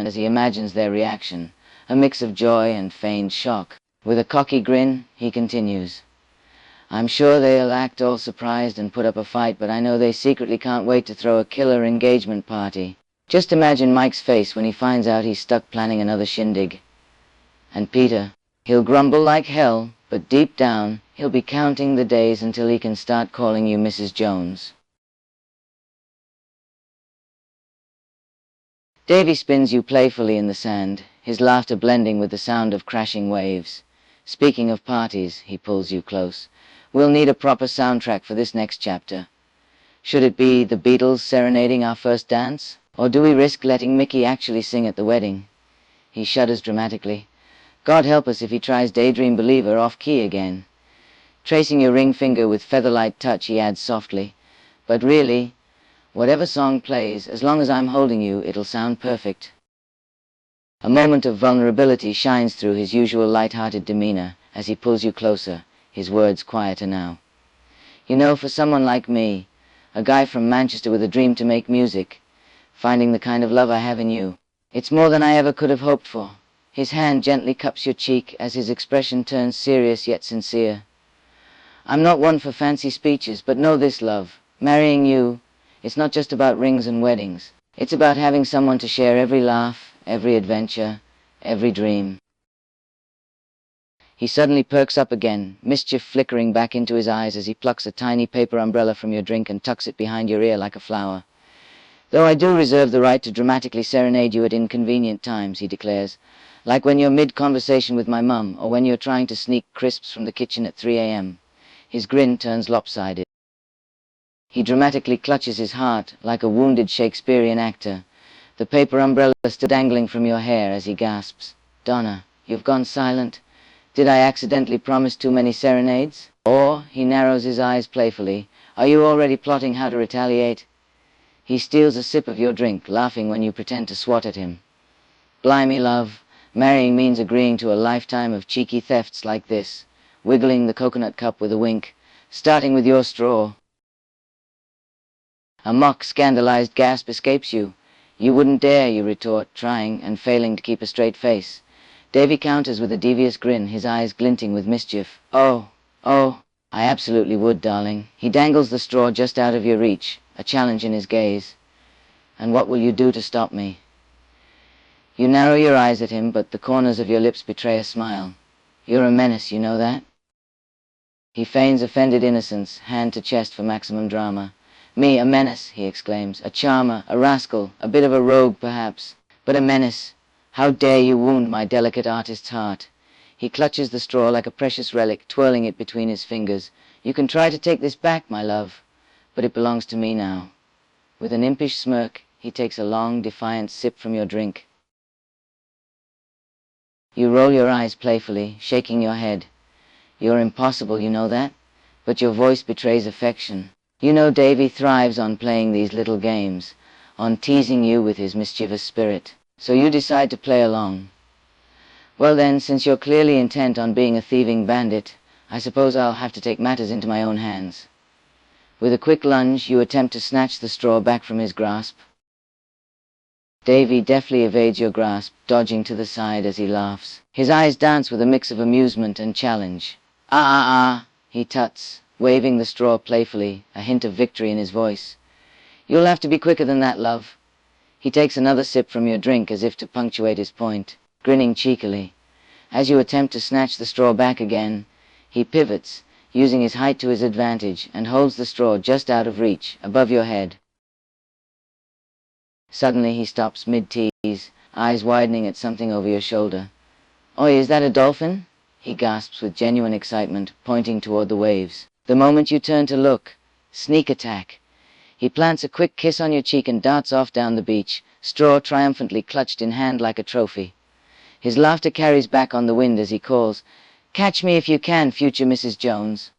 excitement as he imagines their reaction, a mix of joy and feigned shock. With a cocky grin, he continues, "I'm sure they'll act all surprised and put up a fight, but I know they secretly can't wait to throw a killer engagement party. Just imagine Mike's face when he finds out he's stuck planning another shindig. And Peter, he'll grumble like hell, but deep down, he'll be counting the days until he can start calling you Mrs. Jones." Davy spins you playfully in the sand, his laughter blending with the sound of crashing waves. "Speaking of parties," he pulls you close, "we'll need a proper soundtrack for this next chapter. Should it be the Beatles serenading our first dance? Or do we risk letting Mickey actually sing at the wedding?" He shudders dramatically. God help us if he tries Daydream Believer off key again. Tracing your ring finger with featherlight touch, he adds softly, "But really, whatever song plays, as long as I'm holding you, it'll sound perfect." A moment of vulnerability shines through his usual light-hearted demeanor as he pulls you closer, his words quieter now. "You know, for someone like me, a guy from Manchester with a dream to make music, finding the kind of love I have in you, it's more than I ever could have hoped for." His hand gently cups your cheek as his expression turns serious yet sincere. "I'm not one for fancy speeches, but know this, love. Marrying you, it's not just about rings and weddings. It's about having someone to share every laugh, every adventure, every dream." He suddenly perks up again, mischief flickering back into his eyes as he plucks a tiny paper umbrella from your drink and tucks it behind your ear like a flower. "Though I do reserve the right to dramatically serenade you at inconvenient times," he declares, "like when you're mid-conversation with my mum, or when you're trying to sneak crisps from the kitchen at 3 a.m. His grin turns lopsided. He dramatically clutches his heart like a wounded Shakespearean actor, the paper umbrella still dangling from your hair as he gasps, "Donna, you've gone silent. Did I accidentally promise too many serenades?" Or, he narrows his eyes playfully, "Are you already plotting how to retaliate?" He steals a sip of your drink, laughing when you pretend to swat at him. "Blimey, love, marrying means agreeing to a lifetime of cheeky thefts like this," wiggling the coconut cup with a wink, "starting with your straw." A mock scandalized gasp escapes you. "You wouldn't dare," you retort, trying and failing to keep a straight face. Davy counters with a devious grin, his eyes glinting with mischief. "Oh, I absolutely would, darling." He dangles the straw just out of your reach, a challenge in his gaze. "And what will you do to stop me?" You narrow your eyes at him, but the corners of your lips betray a smile. "You're a menace, you know that?" He feigns offended innocence, hand to chest for maximum drama. "Me, a menace," he exclaims, "a charmer, a rascal, a bit of a rogue, perhaps, but a menace. How dare you wound my delicate artist's heart?" He clutches the straw like a precious relic, twirling it between his fingers. "You can try to take this back, my love, but it belongs to me now." With an impish smirk, he takes a long, defiant sip from your drink. You roll your eyes playfully, shaking your head. "You're impossible, you know that?" But your voice betrays affection. You know Davy thrives on playing these little games, on teasing you with his mischievous spirit. So you decide to play along. "Well then, since you're clearly intent on being a thieving bandit, I suppose I'll have to take matters into my own hands." With a quick lunge, you attempt to snatch the straw back from his grasp. Davy deftly evades your grasp, dodging to the side as he laughs. His eyes dance with a mix of amusement and challenge. Ah, he tuts, waving the straw playfully, a hint of victory in his voice. "You'll have to be quicker than that, love." He takes another sip from your drink as if to punctuate his point, grinning cheekily. As you attempt to snatch the straw back again, he pivots, using his height to his advantage, and holds the straw just out of reach, above your head. Suddenly he stops mid-tease, eyes widening at something over your shoulder. "Oi, is that a dolphin?" he gasps with genuine excitement, pointing toward the waves. The moment you turn to look, sneak attack. He plants a quick kiss on your cheek and darts off down the beach, straw triumphantly clutched in hand like a trophy. His laughter carries back on the wind as he calls, "Catch me if you can, future Mrs. Jones."